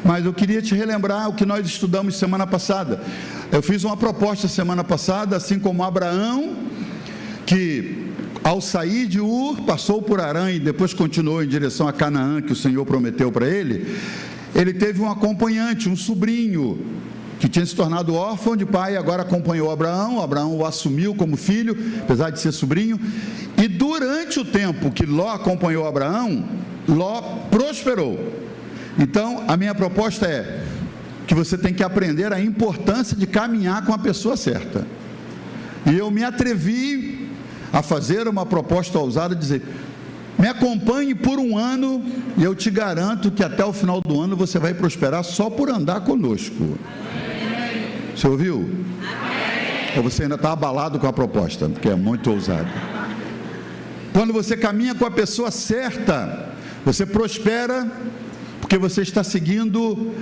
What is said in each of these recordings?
mas eu queria te relembrar o que nós estudamos semana passada. Eu fiz uma proposta semana passada, assim como Abraão, que ao sair de Ur, passou por Harã e depois continuou em direção a Canaã, que o Senhor prometeu para ele. Ele teve um acompanhante, um sobrinho, que tinha se tornado órfão de pai, agora acompanhou Abraão. Abraão o assumiu como filho, apesar de ser sobrinho, e durante o tempo que Ló acompanhou Abraão, Ló prosperou. Então, a minha proposta é que você tem que aprender a importância de caminhar com a pessoa certa. E eu me atrevi a fazer uma proposta ousada, dizer: me acompanhe por um ano, e eu te garanto que até o final do ano você vai prosperar só por andar conosco. Você ouviu? Ou você ainda está abalado com a proposta, porque é muito ousado? Quando você caminha com a pessoa certa, você prospera, porque você está seguindo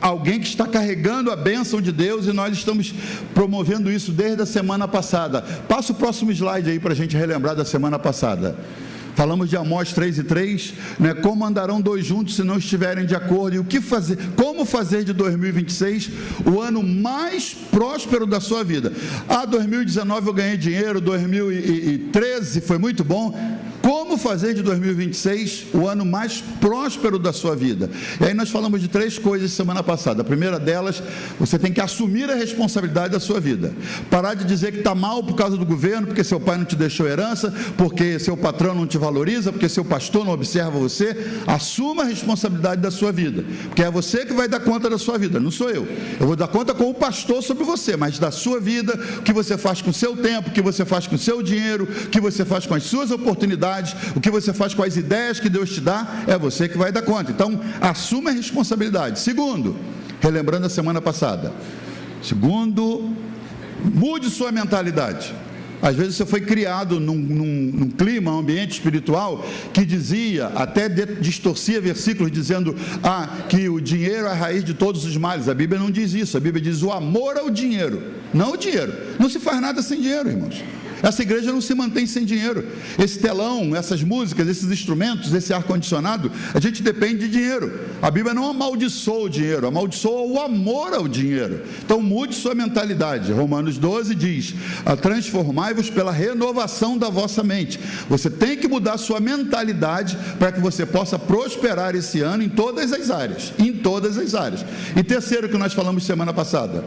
alguém que está carregando a bênção de Deus, e nós estamos promovendo isso desde a semana passada. Passa o próximo slide aí para a gente relembrar da semana passada. Falamos de Amós 3:3, né? Como andarão dois juntos se não estiverem de acordo? E o que fazer? Como fazer de 2026 o ano mais próspero da sua vida? 2019 eu ganhei dinheiro, 2013 foi muito bom. Como fazer de 2026 o ano mais próspero da sua vida? E aí nós falamos de 3 coisas semana passada. A primeira delas, você tem que assumir a responsabilidade da sua vida. Parar de dizer que está mal por causa do governo, porque seu pai não te deixou herança, porque seu patrão não te valoriza, porque seu pastor não observa você. Assuma a responsabilidade da sua vida, porque é você que vai dar conta da sua vida, não sou eu. Eu vou dar conta com o pastor sobre você, mas da sua vida, o que você faz com o seu tempo, o que você faz com o seu dinheiro, o que você faz com as suas oportunidades, o que você faz com as ideias que Deus te dá, é você que vai dar conta. Então, assuma a responsabilidade. Segundo, relembrando a semana passada, mude sua mentalidade. Às vezes você foi criado num clima, um ambiente espiritual que dizia, até distorcia versículos dizendo que o dinheiro é a raiz de todos os males. A Bíblia não diz isso. A Bíblia diz o amor ao dinheiro, não o dinheiro. Não se faz nada sem dinheiro, irmãos. Essa igreja não se mantém sem dinheiro. Esse telão, essas músicas, esses instrumentos, esse ar-condicionado, a gente depende de dinheiro. A Bíblia não amaldiçoa o dinheiro, amaldiçoa o amor ao dinheiro. Então mude sua mentalidade. Romanos 12 diz: transformai-vos pela renovação da vossa mente. Você tem que mudar sua mentalidade para que você possa prosperar esse ano em todas as áreas. Em todas as áreas. E terceiro, que nós falamos semana passada: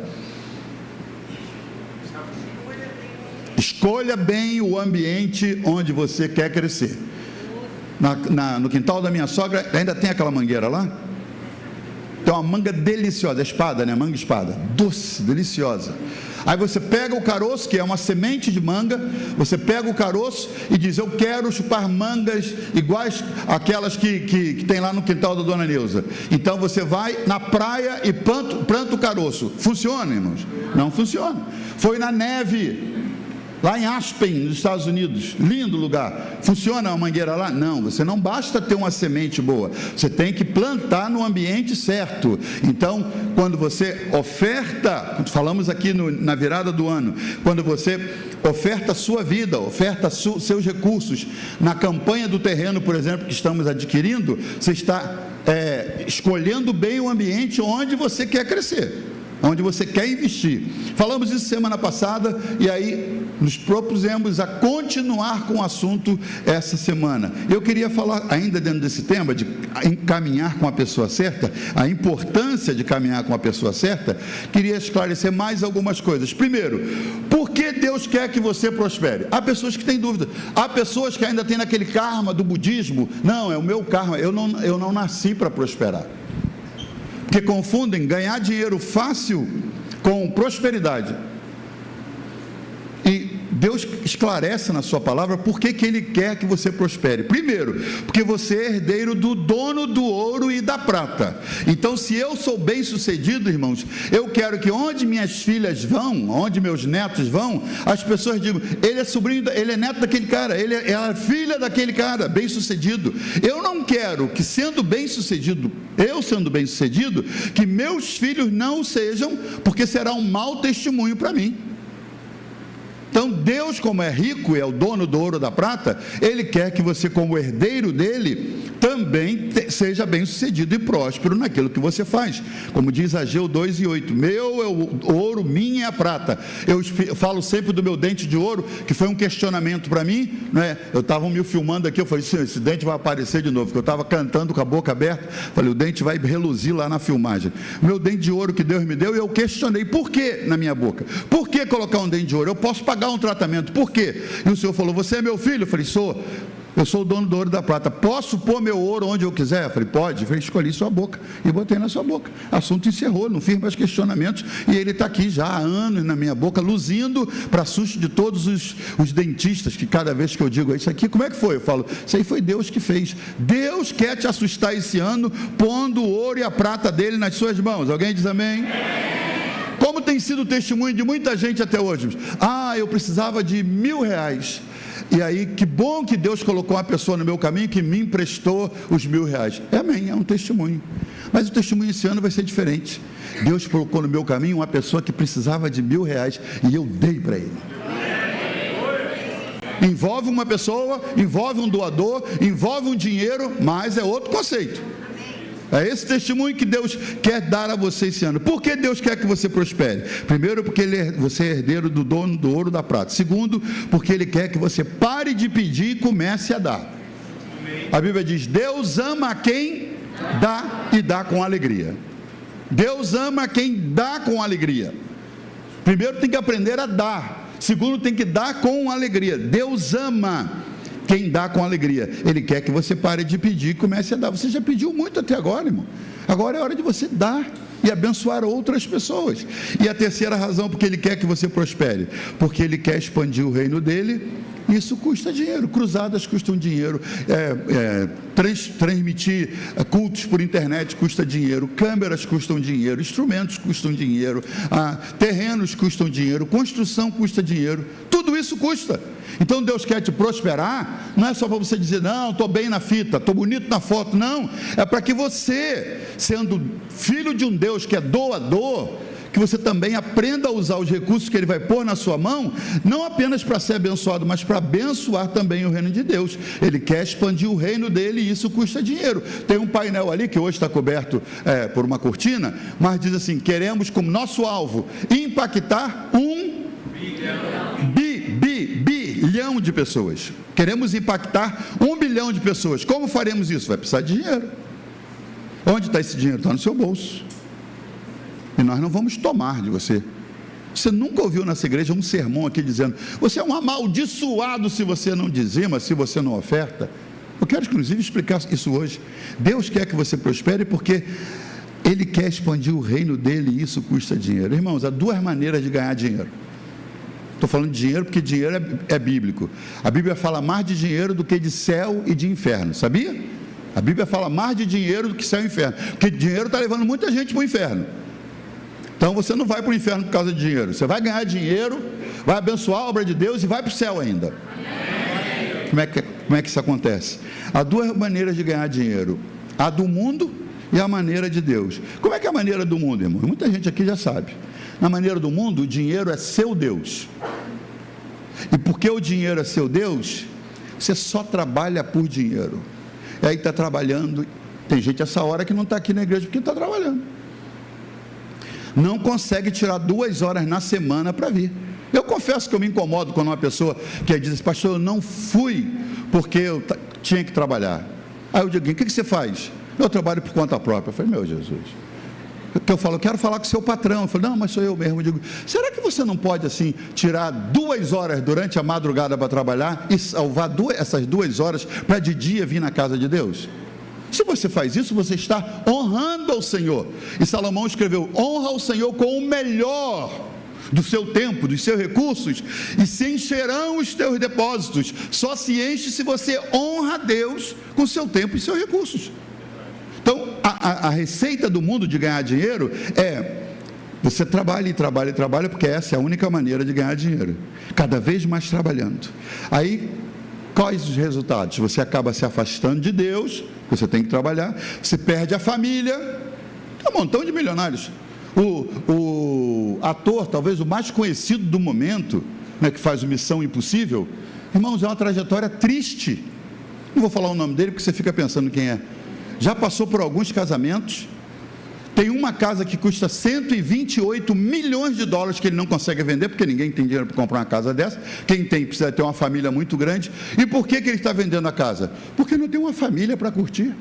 escolha bem o ambiente onde você quer crescer. No quintal da minha sogra, ainda tem aquela mangueira lá? Tem uma manga deliciosa, espada, né? Manga espada, doce, deliciosa. Aí você pega o caroço, que é uma semente de manga, você pega o caroço e diz: eu quero chupar mangas iguais àquelas que tem lá no quintal da dona Neuza. Então você vai na praia e planta o caroço. Funciona, irmãos? Não funciona. Foi na neve, lá em Aspen, nos Estados Unidos, lindo lugar. Funciona a mangueira lá? Não, você não basta ter uma semente boa, você tem que plantar no ambiente certo. Então, quando você oferta, falamos aqui na virada do ano, quando você oferta a sua vida, oferta seus recursos na campanha do terreno, por exemplo, que estamos adquirindo, você está escolhendo bem o ambiente onde você quer crescer, onde você quer investir. Falamos isso semana passada, e aí nos propusemos a continuar com o assunto essa semana. Eu queria falar, ainda dentro desse tema de caminhar com a pessoa certa, a importância de caminhar com a pessoa certa, queria esclarecer mais algumas coisas. Primeiro, por que Deus quer que você prospere? Há pessoas que têm dúvida, há pessoas que ainda têm naquele karma do budismo: não, é o meu karma, eu não nasci para prosperar. Que confundem ganhar dinheiro fácil com prosperidade. E Deus esclarece na sua palavra por que Ele quer que você prospere. Primeiro, porque você é herdeiro do dono do ouro e da prata. Então, se eu sou bem sucedido, irmãos, eu quero que onde minhas filhas vão, onde meus netos vão, as pessoas digam: ele é sobrinho, ele é neto daquele cara, ele é a filha daquele cara, bem sucedido. Eu não quero que, sendo bem sucedido, que meus filhos não sejam, porque será um mau testemunho para mim. Então Deus, como é rico e é o dono do ouro e da prata, Ele quer que você, como herdeiro dele, também seja bem sucedido e próspero naquilo que você faz. Como diz Ageu 2:8, meu é o ouro, minha é a prata. Eu falo sempre do meu dente de ouro, que foi um questionamento para mim, né? Eu estava me filmando aqui, eu falei, esse dente vai aparecer de novo, porque eu estava cantando com a boca aberta, falei, o dente vai reluzir lá na filmagem. Meu dente de ouro que Deus me deu, e eu questionei, por que na minha boca? Por que colocar um dente de ouro? Eu posso pagar um tratamento, por quê? E o Senhor falou, você é meu filho? Eu falei, sou. Eu sou o dono do ouro e da prata, posso pôr meu ouro onde eu quiser? Eu falei, pode. Eu falei, escolhi sua boca e botei na sua boca. Assunto encerrou, não fiz mais questionamentos, e ele está aqui já há anos na minha boca, luzindo para susto de todos os dentistas, que cada vez que eu digo isso aqui, como é que foi? Eu falo, isso aí foi Deus que fez. Deus quer te assustar esse ano, pondo o ouro e a prata dele nas suas mãos. Alguém diz amém? Como tem sido o testemunho de muita gente até hoje? Eu precisava de R$1.000. E aí, que bom que Deus colocou uma pessoa no meu caminho que me emprestou os R$1.000. Amém, é um testemunho. Mas o testemunho esse ano vai ser diferente. Deus colocou no meu caminho uma pessoa que precisava de R$1.000 e eu dei para ele. Envolve uma pessoa, envolve um doador, envolve um dinheiro, mas é outro conceito. É esse testemunho que Deus quer dar a você esse ano. Por que Deus quer que você prospere? Primeiro, porque você é herdeiro do dono do ouro e da prata. Segundo, porque Ele quer que você pare de pedir e comece a dar. A Bíblia diz, Deus ama quem dá e dá com alegria. Deus ama quem dá com alegria. Primeiro tem que aprender a dar. Segundo, tem que dar com alegria. Deus ama quem dá com alegria. Ele quer que você pare de pedir e comece a dar. Você já pediu muito até agora, irmão. Agora é hora de você dar e abençoar outras pessoas. E a terceira razão, porque Ele quer que você prospere, porque Ele quer expandir o reino dele. Isso custa dinheiro, cruzadas custam dinheiro, transmitir cultos por internet custa dinheiro, câmeras custam dinheiro, instrumentos custam dinheiro, terrenos custam dinheiro, construção custa dinheiro, tudo isso custa. Então Deus quer te prosperar, não é só para você dizer, não, estou bem na fita, estou bonito na foto, não, é para que você, sendo filho de um Deus que é doador, que você também aprenda a usar os recursos que Ele vai pôr na sua mão, não apenas para ser abençoado, mas para abençoar também o reino de Deus. Ele quer expandir o reino dele e isso custa dinheiro. Tem um painel ali que hoje está coberto por uma cortina, mas diz assim, queremos como nosso alvo impactar 1 bilhão de pessoas. Queremos impactar 1 bilhão de pessoas. Como faremos isso? Vai precisar de dinheiro. Onde está esse dinheiro? Está no seu bolso. E nós não vamos tomar de você. Você nunca ouviu nessa igreja um sermão aqui dizendo, você é um amaldiçoado se você não dizima, se você não oferta. Eu quero inclusive explicar isso hoje. Deus quer que você prospere porque Ele quer expandir o reino dele e isso custa dinheiro. Irmãos, há duas maneiras de ganhar dinheiro. Estou falando de dinheiro porque dinheiro é bíblico. A Bíblia fala mais de dinheiro do que de céu e de inferno, sabia? A Bíblia fala mais de dinheiro do que céu e inferno, porque dinheiro está levando muita gente para o inferno. Então você não vai para o inferno por causa de dinheiro, você vai ganhar dinheiro, vai abençoar a obra de Deus e vai para o céu ainda. Como é que isso acontece? Há duas maneiras de ganhar dinheiro, a do mundo e a maneira de Deus. Como é que é a maneira do mundo, irmão? Muita gente aqui já sabe. Na maneira do mundo, o dinheiro é seu Deus. E porque o dinheiro é seu Deus, você só trabalha por dinheiro. E aí está trabalhando, tem gente essa hora que não está aqui na igreja porque está trabalhando. Não consegue tirar 2 horas na semana para vir. Eu confesso que eu me incomodo quando uma pessoa que diz assim, pastor, eu não fui porque eu tinha que trabalhar. Aí eu digo, o que você faz? Eu trabalho por conta própria. Eu falei, meu Jesus. Eu falo, eu quero falar com o seu patrão. Eu falo, não, mas sou eu mesmo. Eu digo, será que você não pode assim tirar 2 horas durante a madrugada para trabalhar e salvar essas 2 horas para de dia vir na casa de Deus? Se você faz isso, você está honrando ao Senhor. E Salomão escreveu, honra ao Senhor com o melhor do seu tempo, dos seus recursos, e se encherão os teus depósitos. Só se enche se você honra a Deus com seu tempo e seus recursos. Então, a receita do mundo de ganhar dinheiro é, você trabalha e trabalha e trabalha, porque essa é a única maneira de ganhar dinheiro, cada vez mais trabalhando. Aí, quais os resultados? Você acaba se afastando de Deus, você tem que trabalhar, você perde a família. Tem um montão de milionários. O ator, talvez o mais conhecido do momento, né, que faz o Missão Impossível, irmãos, é uma trajetória triste. Não vou falar o nome dele porque você fica pensando quem é. Já passou por alguns casamentos. Tem uma casa que custa 128 milhões de dólares que ele não consegue vender, porque ninguém tem dinheiro para comprar uma casa dessa. Quem tem precisa ter uma família muito grande. E por que ele está vendendo a casa? Porque não tem uma família para curtir.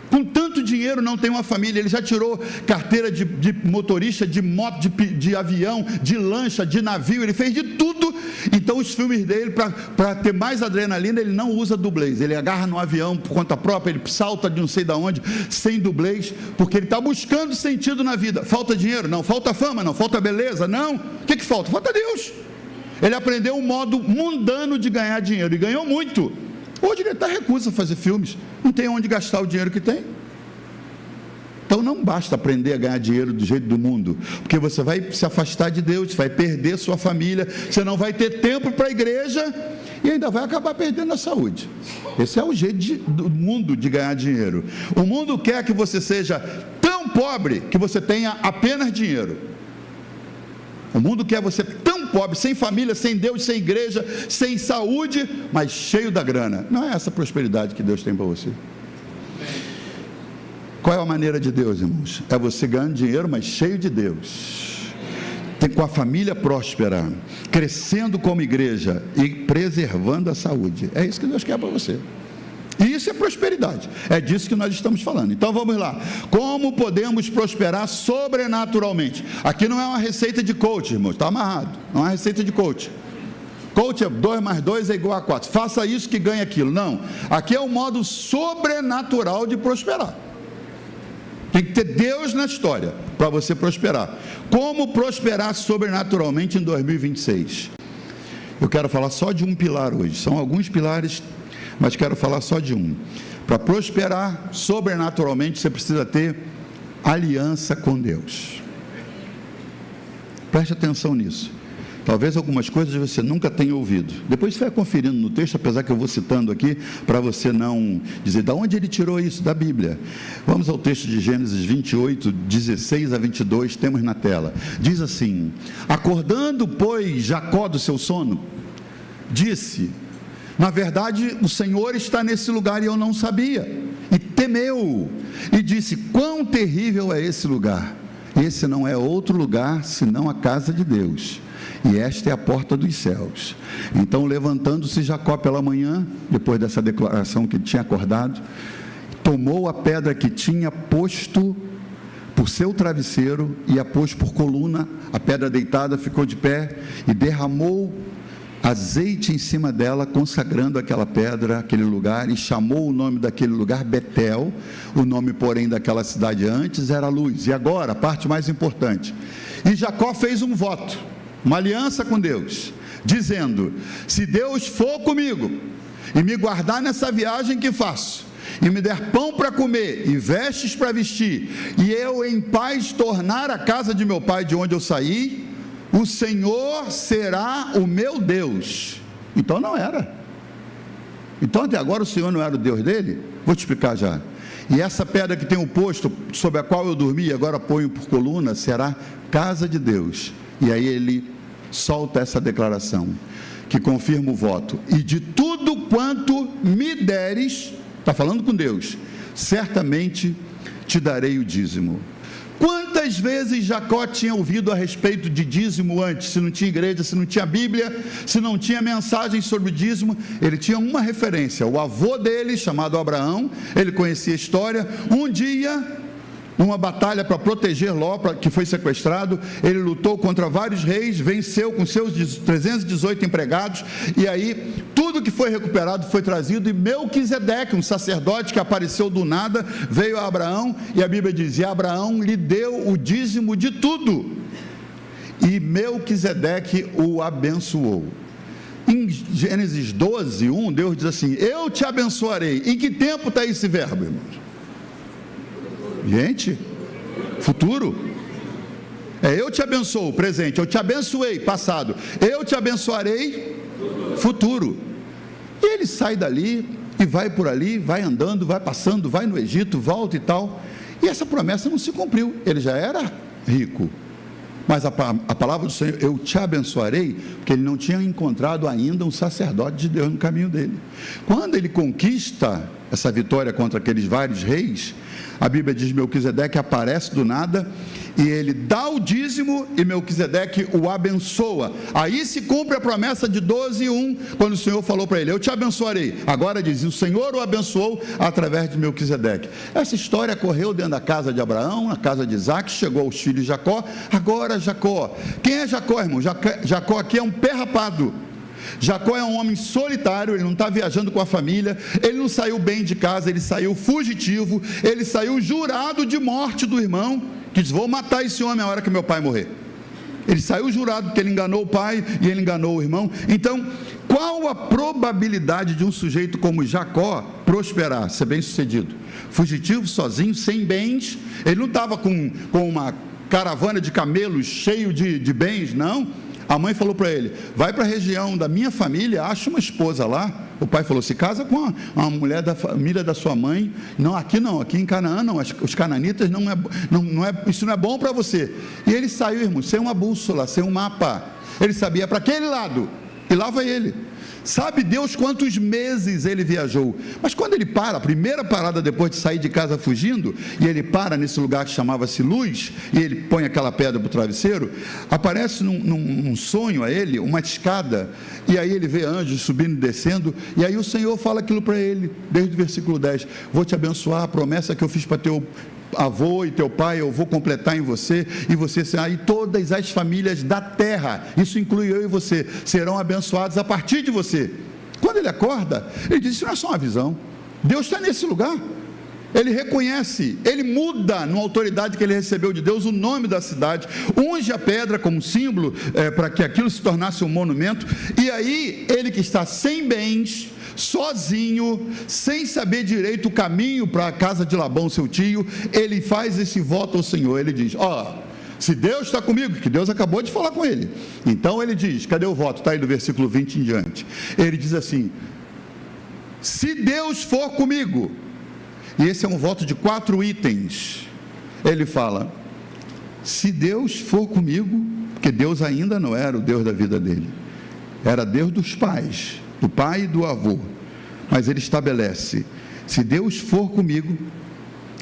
Com tanto dinheiro não tem uma família. Ele já tirou carteira de motorista, de moto, de avião, de lancha, de navio. Ele fez de tudo. Então os filmes dele, para ter mais adrenalina, ele não usa dublês. Ele agarra no avião por conta própria, ele salta de não sei de onde, sem dublês, porque ele está buscando sentido na vida. Falta dinheiro? Não. Falta fama? Não. Falta beleza? Não. O que falta? Falta Deus. Ele aprendeu um modo mundano de ganhar dinheiro e ganhou muito. Hoje ele está recusa a fazer filmes, não tem onde gastar o dinheiro que tem. Então não basta aprender a ganhar dinheiro do jeito do mundo, porque você vai se afastar de Deus, vai perder sua família, você não vai ter tempo para a igreja e ainda vai acabar perdendo a saúde. Esse é o jeito do mundo de ganhar dinheiro. O mundo quer que você seja tão pobre que você tenha apenas dinheiro. O mundo quer você tão pobre, sem família, sem Deus, sem igreja, sem saúde, mas cheio da grana. Não é essa prosperidade que Deus tem para você. Qual é a maneira de Deus, irmãos? É você ganhando dinheiro, mas cheio de Deus. Com a família próspera, crescendo como igreja e preservando a saúde. É isso que Deus quer para você. E isso é prosperidade, é disso que nós estamos falando. Então vamos lá, como podemos prosperar sobrenaturalmente? Aqui não é uma receita de coach, irmãos, está amarrado, não é uma receita de coach. Coach é 2 mais 2 é igual a 4, faça isso que ganha aquilo. Não, aqui é um modo sobrenatural de prosperar. Tem que ter Deus na história para você prosperar. Como prosperar sobrenaturalmente em 2026? Eu quero falar só de um pilar hoje, são alguns pilares, mas quero falar só de um. Para prosperar sobrenaturalmente, você precisa ter aliança com Deus. Preste atenção nisso. Talvez algumas coisas você nunca tenha ouvido. Depois você vai conferindo no texto, apesar que eu vou citando aqui, para você não dizer, de onde ele tirou isso? Da Bíblia. Vamos ao texto de Gênesis 28, 16 a 22, temos na tela. Diz assim: acordando, pois, Jacó do seu sono, disse: na verdade, o Senhor está nesse lugar e eu não sabia. E temeu, e disse: quão terrível é esse lugar! Esse não é outro lugar, senão a casa de Deus, e esta é a porta dos céus. Então, levantando-se Jacó pela manhã, depois dessa declaração que ele tinha acordado, tomou a pedra que tinha posto por seu travesseiro, e a pôs por coluna, a pedra deitada ficou de pé, e derramou azeite em cima dela, consagrando aquela pedra, aquele lugar, e chamou o nome daquele lugar Betel. O nome, porém, daquela cidade antes era Luz. E agora, a parte mais importante: e Jacó fez um voto, uma aliança com Deus, dizendo: se Deus for comigo e me guardar nessa viagem que faço, e me der pão para comer e vestes para vestir, e eu em paz tornar a casa de meu pai de onde eu saí, o Senhor será o meu Deus. Então não era. Então até agora o Senhor não era o Deus dele? Vou te explicar já. E essa pedra que tem um posto sobre a qual eu dormi, agora ponho por coluna, será casa de Deus. E aí ele solta essa declaração, que confirma o voto: e de tudo quanto me deres, está falando com Deus, certamente te darei o dízimo. Quantas vezes Jacó tinha ouvido a respeito de dízimo antes? Se não tinha igreja, se não tinha Bíblia, se não tinha mensagem sobre dízimo, ele tinha uma referência: o avô dele, chamado Abraão, ele conhecia a história. Um dia, numa batalha para proteger Ló, que foi sequestrado, ele lutou contra vários reis, venceu com seus 318 empregados, e aí tudo que foi recuperado foi trazido, e Melquisedeque, um sacerdote que apareceu do nada, veio a Abraão, e a Bíblia diz: e Abraão lhe deu o dízimo de tudo, e Melquisedeque o abençoou. Em Gênesis 12, 1, Deus diz assim: eu te abençoarei. Em que tempo está esse verbo, irmãos? Gente, futuro. Eu te abençoo, presente. Eu te abençoei, passado. Eu te abençoarei, futuro. E ele sai dali e vai por ali, vai andando, vai passando, vai no Egito, volta e tal. E essa promessa não se cumpriu. Ele já era rico, Mas a palavra do Senhor, eu te abençoarei, porque ele não tinha encontrado ainda um sacerdote de Deus no caminho dele. Quando ele conquista essa vitória contra aqueles vários reis, a Bíblia diz: Melquisedeque aparece do nada, e ele dá o dízimo, e Melquisedeque o abençoa. Aí se cumpre a promessa de 12:1, quando o Senhor falou para ele: eu te abençoarei. Agora diz: o Senhor o abençoou através de Melquisedeque. Essa história correu dentro da casa de Abraão, na casa de Isaac, chegou aos filhos de Jacó. Agora Jacó, quem é Jacó, irmão? Jacó aqui é um pé rapado. Jacó é um homem solitário, ele não está viajando com a família, ele não saiu bem de casa, ele saiu fugitivo, ele saiu jurado de morte do irmão, que diz: vou matar esse homem a hora que meu pai morrer. Ele saiu jurado porque ele enganou o pai e ele enganou o irmão. Então, qual a probabilidade de um sujeito como Jacó prosperar, ser bem sucedido? Fugitivo, sozinho, sem bens, ele não estava com uma caravana de camelos cheio de bens, não. A mãe falou para ele: vai para a região da minha família, acha uma esposa lá. O pai falou: se casa com uma mulher da família da sua mãe. Não, aqui em Canaã não, os cananitas isso não é bom para você. E ele saiu, irmão, sem uma bússola, sem um mapa. Ele sabia para aquele lado, e lá vai ele. Sabe Deus quantos meses ele viajou. Mas quando ele para, a primeira parada depois de sair de casa fugindo, e ele para nesse lugar que chamava-se Luz, e ele põe aquela pedra para o travesseiro, aparece num sonho a ele uma escada, e aí ele vê anjos subindo e descendo, e aí o Senhor fala aquilo para ele, desde o versículo 10: vou te abençoar, a promessa que eu fiz para teu avô e teu pai, eu vou completar em você, e você será, e todas as famílias da terra, isso inclui eu e você, serão abençoadas a partir de você. Quando ele acorda, ele diz: isso não é só uma visão, Deus está nesse lugar. Ele reconhece, ele muda na autoridade que ele recebeu de Deus o nome da cidade, unge a pedra como símbolo, para que aquilo se tornasse um monumento. E aí ele, que está sem bens, sozinho, sem saber direito o caminho para a casa de Labão, seu tio, ele faz esse voto ao Senhor. Ele diz: se Deus está comigo, que Deus acabou de falar com ele, então ele diz, cadê o voto? Está aí do versículo 20 em diante. Ele diz assim: se Deus for comigo, e esse é um voto de 4 itens. Ele fala: se Deus for comigo, porque Deus ainda não era o Deus da vida dele, era Deus dos pais, do pai e do avô, mas ele estabelece: se Deus for comigo.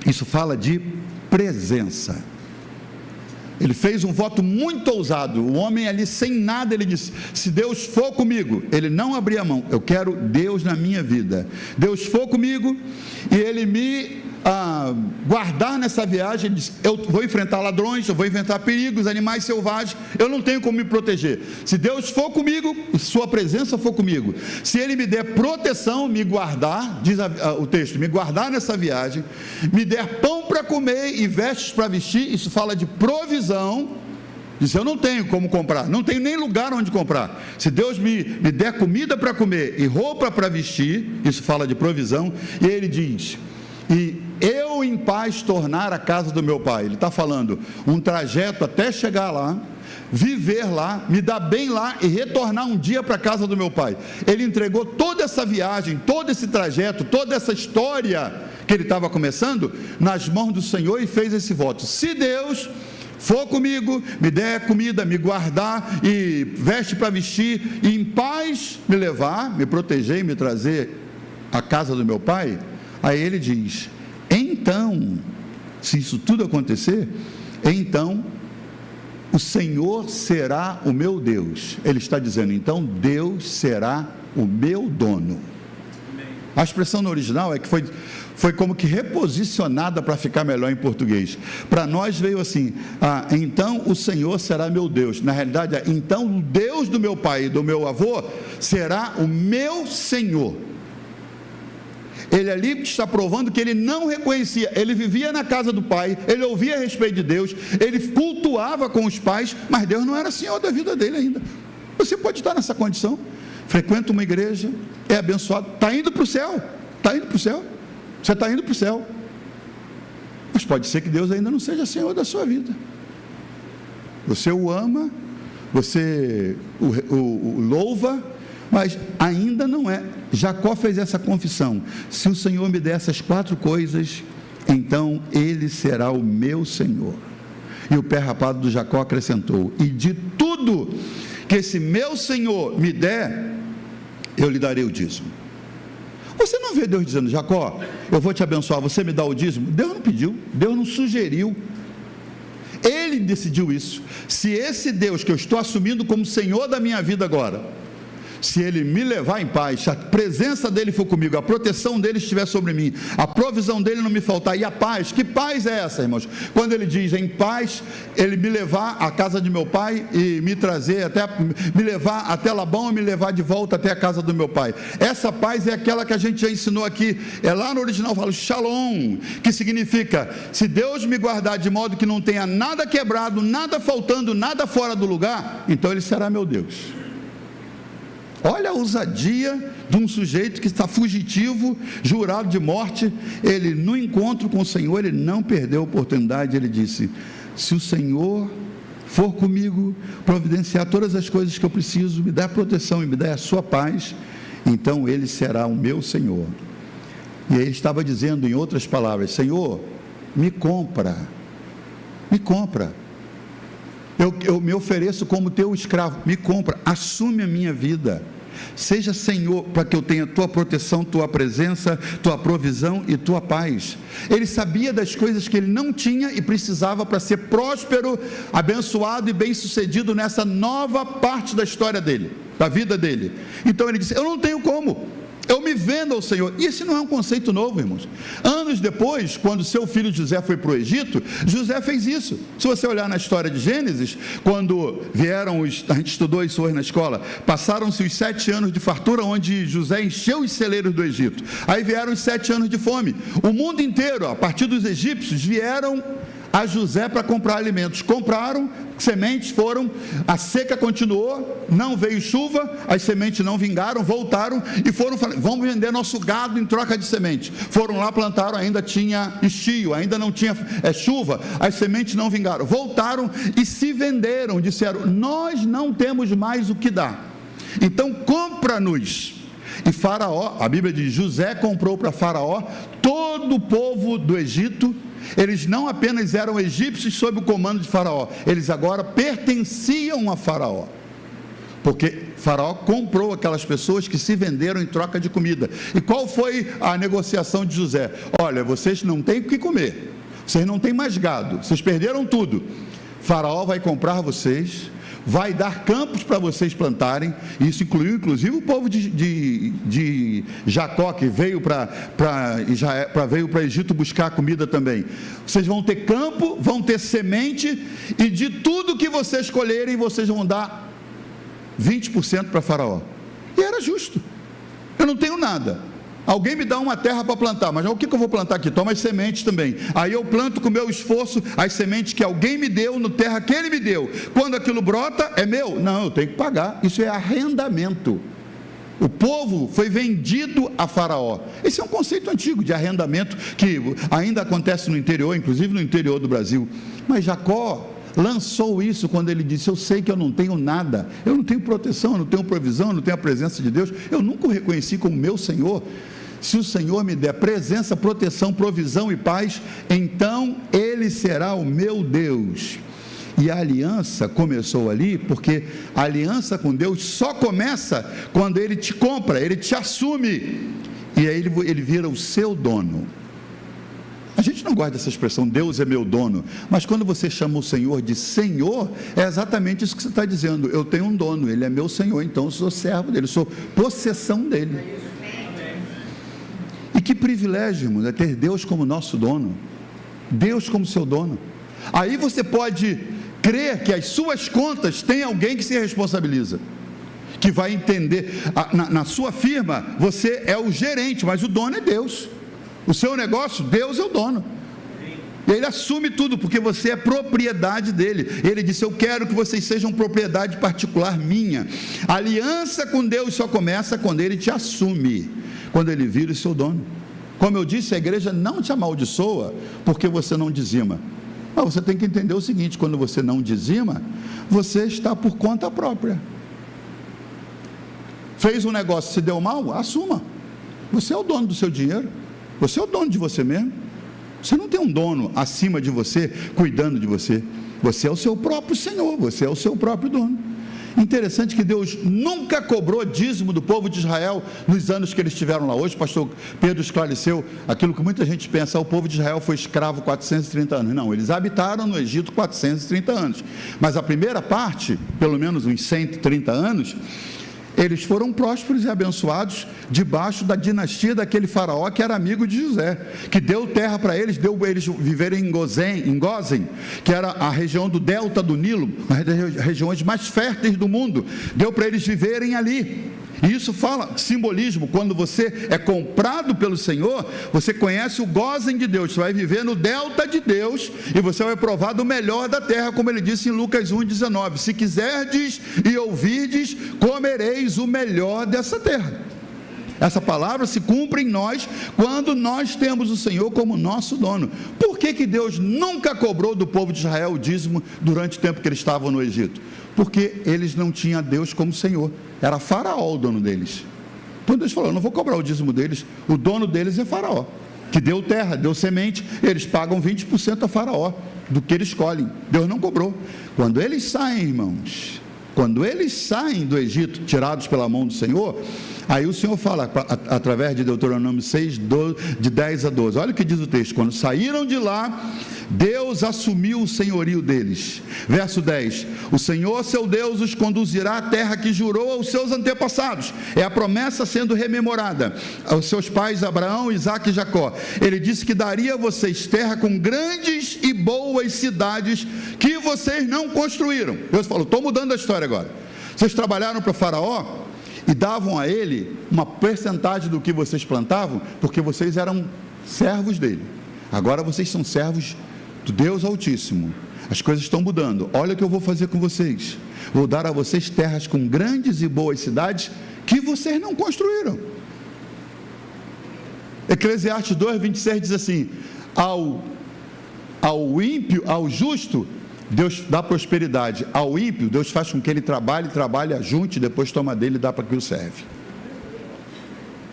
Isso fala de presença. Ele fez um voto muito ousado. O homem ali sem nada, ele disse: se Deus for comigo. Ele não abria a mão: eu quero Deus na minha vida. Deus for comigo e ele me guardar nessa viagem. Ele disse: eu vou enfrentar ladrões, eu vou enfrentar perigos, animais selvagens, eu não tenho como me proteger. Se Deus for comigo, sua presença for comigo, se ele me der proteção, me guardar, diz o texto, me guardar nessa viagem, me der pão para comer e vestes para vestir, isso fala de provisão. Diz: eu não tenho como comprar, não tenho nem lugar onde comprar. Se Deus me der comida para comer e roupa para vestir, isso fala de provisão. E ele diz: e eu em paz tornar a casa do meu pai. Ele está falando um trajeto até chegar lá, viver lá, me dar bem lá e retornar um dia para a casa do meu pai. Ele entregou toda essa viagem, todo esse trajeto, toda essa história que ele estava começando nas mãos do Senhor, e fez esse voto: se Deus for comigo, me der comida, me guardar e veste para vestir, e em paz me levar, me proteger e me trazer à casa do meu pai. Aí ele diz: então, se isso tudo acontecer, então o Senhor será o meu Deus. Ele está dizendo: então Deus será o meu dono. A expressão no original é que foi como que reposicionada para ficar melhor em português. Para nós veio assim: então o Senhor será meu Deus. Na realidade é: então o Deus do meu pai e do meu avô será o meu Senhor. Ele ali está provando que ele não reconhecia. Ele vivia na casa do pai, ele ouvia a respeito de Deus, ele cultuava com os pais, mas Deus não era Senhor da vida dele ainda. Você pode estar nessa condição, frequenta uma igreja, é abençoado, está indo para o céu, você está indo para o céu, mas pode ser que Deus ainda não seja Senhor da sua vida. Você o ama, você o louva, mas ainda não é. Jacó fez essa confissão: se o Senhor me der essas 4 coisas, então Ele será o meu Senhor. E o pé rapado do Jacó acrescentou: e de tudo que esse meu Senhor me der, eu lhe darei o dízimo. Você não vê Deus dizendo: Jacó, eu vou te abençoar, você me dá o dízimo? Deus não pediu, Deus não sugeriu, Ele decidiu isso. Se esse Deus que eu estou assumindo como Senhor da minha vida agora, se Ele me levar em paz, se a presença dEle for comigo, a proteção dEle estiver sobre mim, a provisão dEle não me faltar, e a paz, que paz é essa, irmãos? Quando Ele diz em paz, Ele me levar à casa de meu pai e me trazer até, me levar até Labão e me levar de volta até a casa do meu pai. Essa paz é aquela que a gente já ensinou aqui, é lá no original, fala Shalom, que significa, se Deus me guardar de modo que não tenha nada quebrado, nada faltando, nada fora do lugar, então Ele será meu Deus. Olha a ousadia de um sujeito que está fugitivo, jurado de morte. Ele, no encontro com o Senhor, ele não perdeu a oportunidade. Ele disse: se o Senhor for comigo, providenciar todas as coisas que eu preciso, me dar proteção e me dar a sua paz, então Ele será o meu Senhor. E ele estava dizendo, em outras palavras: Senhor, me compra, eu me ofereço como teu escravo, me compra, assume a minha vida, seja Senhor, para que eu tenha tua proteção, tua presença, tua provisão e tua paz. Ele sabia das coisas que ele não tinha e precisava para ser próspero, abençoado e bem sucedido nessa nova parte da história dele, da vida dele. Então ele disse: eu não tenho como, eu me vendo ao Senhor. E esse não é um conceito novo, irmãos. Anos depois, quando seu filho José foi para o Egito, José fez isso. Se você olhar na história de Gênesis, quando vieram a gente estudou isso hoje na escola, passaram-se os 7 anos de fartura, onde José encheu os celeiros do Egito. Aí vieram os 7 anos de fome. O mundo inteiro, a partir dos egípcios, vieram a José para comprar alimentos. Compraram, sementes foram, a seca continuou, não veio chuva, as sementes não vingaram, voltaram e foram, vamos vender nosso gado em troca de semente. Foram lá, plantaram, ainda tinha estio, ainda não tinha chuva, as sementes não vingaram, voltaram e se venderam, disseram: nós não temos mais o que dar, então compra-nos. E Faraó, a Bíblia diz, José comprou para Faraó todo o povo do Egito. Eles não apenas eram egípcios sob o comando de Faraó, eles agora pertenciam a Faraó, porque Faraó comprou aquelas pessoas que se venderam em troca de comida. E qual foi a negociação de José? Olha, vocês não têm o que comer, vocês não têm mais gado, vocês perderam tudo. Faraó vai comprar vocês, vai dar campos para vocês plantarem. Isso incluiu inclusive o povo de Jacó, que veio veio para Egito buscar comida também. Vocês vão ter campo, vão ter semente, e de tudo que vocês colherem, vocês vão dar 20% para Faraó. E era justo. Eu não tenho nada, alguém me dá uma terra para plantar, mas o que eu vou plantar aqui? Toma as sementes também. Aí eu planto com o meu esforço as sementes que alguém me deu, no terra que ele me deu. Quando aquilo brota, é meu? Não, eu tenho que pagar. Isso é arrendamento. O povo foi vendido a Faraó. Esse é um conceito antigo de arrendamento, que ainda acontece no interior, inclusive no interior do Brasil. Mas Jacó lançou isso quando ele disse: eu sei que eu não tenho nada, eu não tenho proteção, eu não tenho provisão, eu não tenho a presença de Deus, eu nunca o reconheci como meu Senhor. Se o Senhor me der presença, proteção, provisão e paz, então Ele será o meu Deus. E a aliança começou ali, porque a aliança com Deus só começa quando Ele te compra, Ele te assume, e aí Ele vira o seu dono. A gente não gosta dessa expressão, Deus é meu dono, mas quando você chama o Senhor de Senhor, é exatamente isso que você está dizendo: eu tenho um dono, Ele é meu Senhor, então eu sou servo dEle, eu sou possessão dEle. E que privilégio, irmão, é ter Deus como nosso dono, Deus como seu dono. Aí você pode crer que as suas contas tem alguém que se responsabiliza, que vai entender. Na sua firma, você é o gerente, mas o dono é Deus. O seu negócio, Deus é o dono. E Ele assume tudo, porque você é propriedade dEle. Ele disse: eu quero que vocês sejam propriedade particular minha. A aliança com Deus só começa quando Ele te assume, quando Ele vira o seu dono. Como eu disse, a igreja não te amaldiçoa porque você não dizima. Mas você tem que entender o seguinte: quando você não dizima, você está por conta própria. Fez um negócio, se deu mal, assuma. Você é o dono do seu dinheiro, você é o dono de você mesmo. Você não tem um dono acima de você, cuidando de você. Você é o seu próprio Senhor, você é o seu próprio dono. Interessante que Deus nunca cobrou dízimo do povo de Israel nos anos que eles estiveram lá. Hoje o pastor Pedro esclareceu aquilo que muita gente pensa: o povo de Israel foi escravo 430 anos. Não, eles habitaram no Egito 430 anos. Mas a primeira parte, pelo menos uns 130 anos, eles foram prósperos e abençoados debaixo da dinastia daquele faraó que era amigo de José, que deu terra para eles, deu eles viverem em Gósen, que era a região do delta do Nilo, uma das regiões mais férteis do mundo, deu para eles viverem ali. E isso fala, simbolismo, quando você é comprado pelo Senhor, você conhece o Gósen de Deus, você vai viver no delta de Deus, e você vai provar do melhor da terra, como ele disse em Lucas 1,19, se quiserdes e ouvirdes, comereis o melhor dessa terra. Essa palavra se cumpre em nós, quando nós temos o Senhor como nosso dono. Por que Deus nunca cobrou do povo de Israel o dízimo durante o tempo que eles estavam no Egito? Porque eles não tinham Deus como Senhor, era Faraó o dono deles. Então Deus falou: eu não vou cobrar o dízimo deles, o dono deles é Faraó, que deu terra, deu semente, eles pagam 20% a Faraó, do que eles colhem. Deus não cobrou. Quando eles saem, irmãos, quando eles saem do Egito, tirados pela mão do Senhor, aí o Senhor fala, através de Deuteronômio 6, de 10 a 12, olha o que diz o texto: quando saíram de lá, Deus assumiu o senhorio deles. Verso 10, o Senhor seu Deus os conduzirá à terra que jurou aos seus antepassados, é a promessa sendo rememorada aos seus pais Abraão, Isaque e Jacó. Ele disse que daria a vocês terra com grandes e boas cidades que vocês não construíram. Deus falou: estou mudando a história agora. Vocês trabalharam para Faraó e davam a ele uma percentagem do que vocês plantavam, porque vocês eram servos dele. Agora vocês são servos do Deus Altíssimo. As coisas estão mudando. Olha o que eu vou fazer com vocês: vou dar a vocês terras com grandes e boas cidades que vocês não construíram. Eclesiastes 2:26 diz assim: ao ímpio, ao justo, Deus dá prosperidade; ao ímpio, Deus faz com que ele trabalhe, ajunte, depois toma dele e dá para que o serve.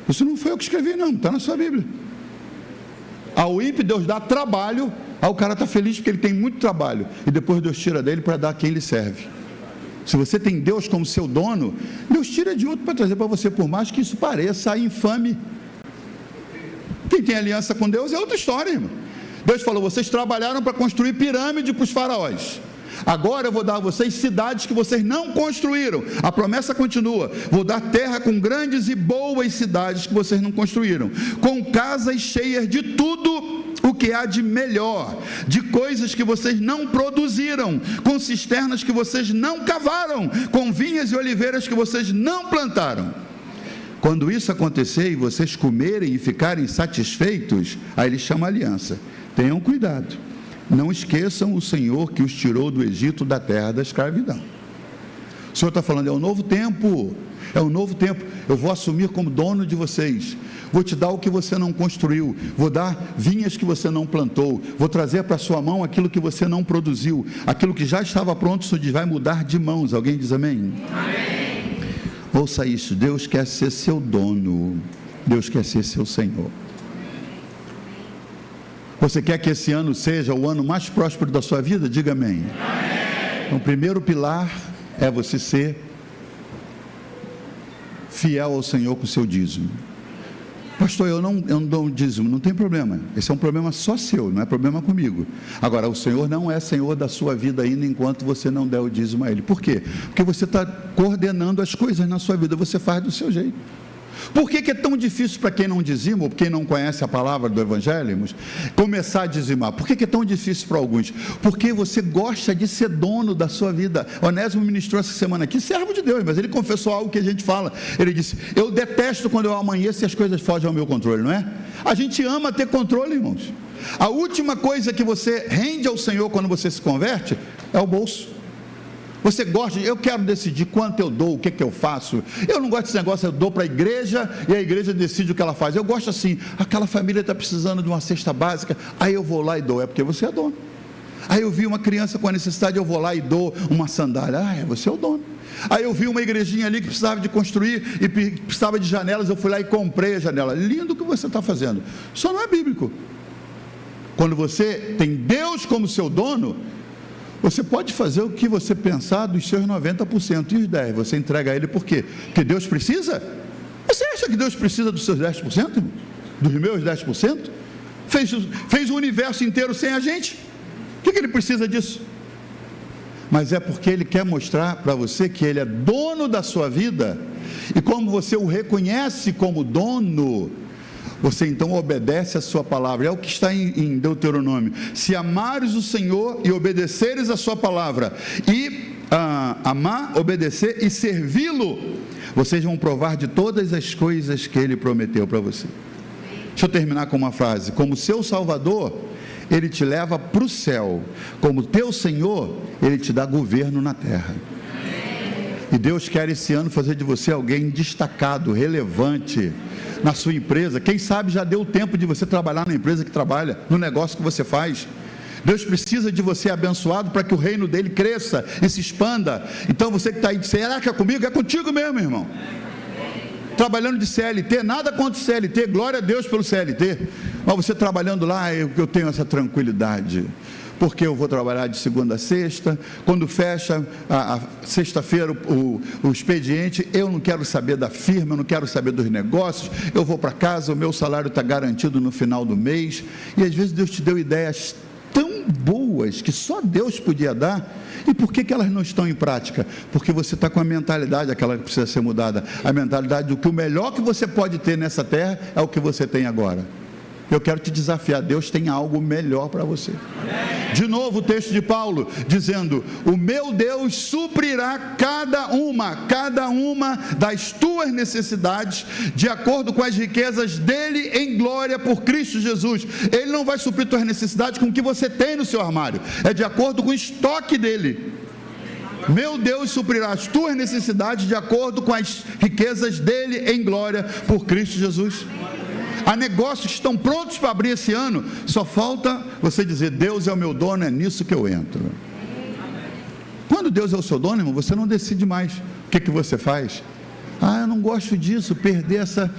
Isso não foi eu que escrevi, não, está na sua Bíblia. Ao ímpio, Deus dá trabalho, o cara está feliz porque ele tem muito trabalho, e depois Deus tira dele para dar a quem lhe serve. Se você tem Deus como seu dono, Deus tira de outro para trazer para você, por mais que isso pareça infame. Quem tem aliança com Deus é outra história, irmão. Deus falou: vocês trabalharam para construir pirâmide para os faraós, agora eu vou dar a vocês cidades que vocês não construíram. A promessa continua: vou dar terra com grandes e boas cidades que vocês não construíram, com casas cheias de tudo o que há de melhor, de coisas que vocês não produziram, com cisternas que vocês não cavaram, com vinhas e oliveiras que vocês não plantaram. Quando isso acontecer e vocês comerem e ficarem satisfeitos, aí ele chama aliança. Tenham cuidado, não esqueçam o Senhor que os tirou do Egito, da terra da escravidão. O Senhor está falando: é um novo tempo, é um novo tempo. Eu vou assumir como dono de vocês, vou te dar o que você não construiu, vou dar vinhas que você não plantou, vou trazer para a sua mão aquilo que você não produziu, aquilo que já estava pronto, isso vai mudar de mãos. Alguém diz amém? Amém. Ouça isso: Deus quer ser seu dono, Deus quer ser seu Senhor. Você quer que esse ano seja o ano mais próspero da sua vida? Diga amém. Amém. Então, o primeiro pilar é você ser fiel ao Senhor com o seu dízimo. Pastor, eu não dou um dízimo. Não tem problema, esse é um problema só seu, não é problema comigo. Agora, o Senhor não é Senhor da sua vida ainda enquanto você não der o dízimo a Ele. Por quê? Porque você está coordenando as coisas na sua vida, você faz do seu jeito. Por que é tão difícil para quem não dizima, ou quem não conhece a palavra do Evangelho, irmãos, começar a dizimar? Por que é tão difícil para alguns? Porque você gosta de ser dono da sua vida. Onésimo ministrou essa semana aqui, servo de Deus, mas ele confessou algo que a gente fala. Ele disse: eu detesto quando eu amanheço e as coisas fogem ao meu controle, não é? A gente ama ter controle, irmãos. A última coisa que você rende ao Senhor quando você se converte é o bolso. Você gosta de: eu quero decidir quanto eu dou, o que eu faço. Eu não gosto desse negócio: eu dou para a igreja e a igreja decide o que ela faz. Eu gosto assim: aquela família está precisando de uma cesta básica, aí eu vou lá e dou. É porque você é dono. Aí eu vi uma criança com a necessidade, eu vou lá e dou uma sandália. Você é o dono. Aí eu vi uma igrejinha ali que precisava de construir e precisava de janelas, eu fui lá e comprei a janela. Lindo o que você está fazendo, só não é bíblico. Quando você tem Deus como seu dono, você pode fazer o que você pensar dos seus 90%, e os 10% você entrega a Ele. Por quê? Porque Deus precisa? Você acha que Deus precisa dos seus 10%? Dos meus 10%? Fez o universo inteiro sem a gente. Por que Ele precisa disso? Mas é porque Ele quer mostrar para você que Ele é dono da sua vida, e como você o reconhece como dono, você então obedece a sua palavra. É o que está em Deuteronômio: se amares o Senhor e obedeceres a sua palavra, e amar, obedecer e servi-lo, vocês vão provar de todas as coisas que Ele prometeu para você. Deixa eu terminar com uma frase: como seu Salvador, Ele te leva para o céu; como teu Senhor, Ele te dá governo na terra. E Deus quer esse ano fazer de você alguém destacado, relevante na sua empresa. Quem sabe já deu tempo de você trabalhar na empresa que trabalha, no negócio que você faz. Deus precisa de você abençoado para que o reino dele cresça e se expanda. Então você que está aí, será que é comigo? É contigo mesmo, irmão. Trabalhando de CLT, nada contra o CLT, glória a Deus pelo CLT, mas você trabalhando lá, eu tenho essa tranquilidade, porque eu vou trabalhar de segunda a sexta. Quando fecha a sexta-feira o expediente, eu não quero saber da firma, eu não quero saber dos negócios, eu vou para casa, o meu salário está garantido no final do mês. E às vezes Deus te deu ideias tão boas que só Deus podia dar. E por que elas não estão em prática? Porque você está com a mentalidade, aquela que precisa ser mudada, a mentalidade do que o melhor que você pode ter nessa terra é o que você tem agora. Eu quero te desafiar: Deus tem algo melhor para você. De novo o texto de Paulo, dizendo: o meu Deus suprirá cada uma das tuas necessidades, de acordo com as riquezas dele em glória por Cristo Jesus. Ele não vai suprir tuas necessidades com o que você tem no seu armário, é de acordo com o estoque dele. Meu Deus suprirá as tuas necessidades de acordo com as riquezas dele em glória por Cristo Jesus. Há negócios que estão prontos para abrir esse ano, só falta você dizer: Deus é o meu dono, é nisso que eu entro. Quando Deus é o seu dono, irmão, você não decide mais. O que você faz? Eu não gosto disso, perder essa...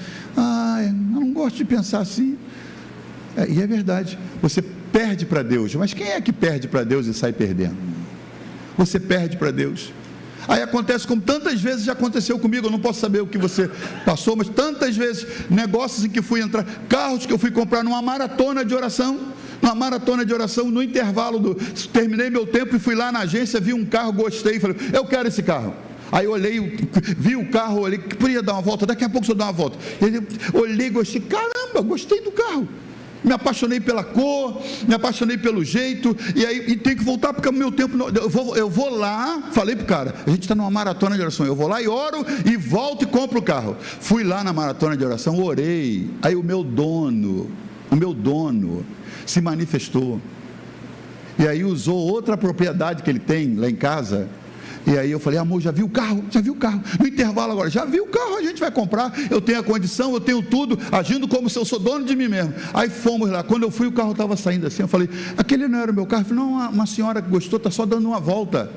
eu não gosto de pensar assim. E é verdade, você perde para Deus. Mas quem é que perde para Deus e sai perdendo? Você perde para Deus. Aí acontece como tantas vezes já aconteceu comigo. Eu não posso saber o que você passou, mas tantas vezes, negócios em que fui entrar, carros que eu fui comprar numa maratona de oração, no intervalo terminei meu tempo e fui lá na agência, vi um carro, gostei, falei: eu quero esse carro. Aí eu olhei, vi o carro, olhei, que podia dar uma volta, daqui a pouco eu dou uma volta. Olhei, gostei, caramba, gostei do carro. Me apaixonei pela cor, me apaixonei pelo jeito, e tem que voltar, porque o meu tempo, eu vou lá, falei pro cara: a gente está numa maratona de oração, eu vou lá e oro, e volto e compro o carro. Fui lá na maratona de oração, orei, aí o meu dono se manifestou, e aí usou outra propriedade que ele tem lá em casa. E aí eu falei: amor, já viu o carro? No intervalo agora, já viu o carro? A gente vai comprar, eu tenho a condição, eu tenho tudo, agindo como se eu sou dono de mim mesmo. Aí fomos lá, quando eu fui, o carro estava saindo assim, eu falei: aquele não era o meu carro? Eu falei: não, uma senhora que gostou, está só dando uma volta.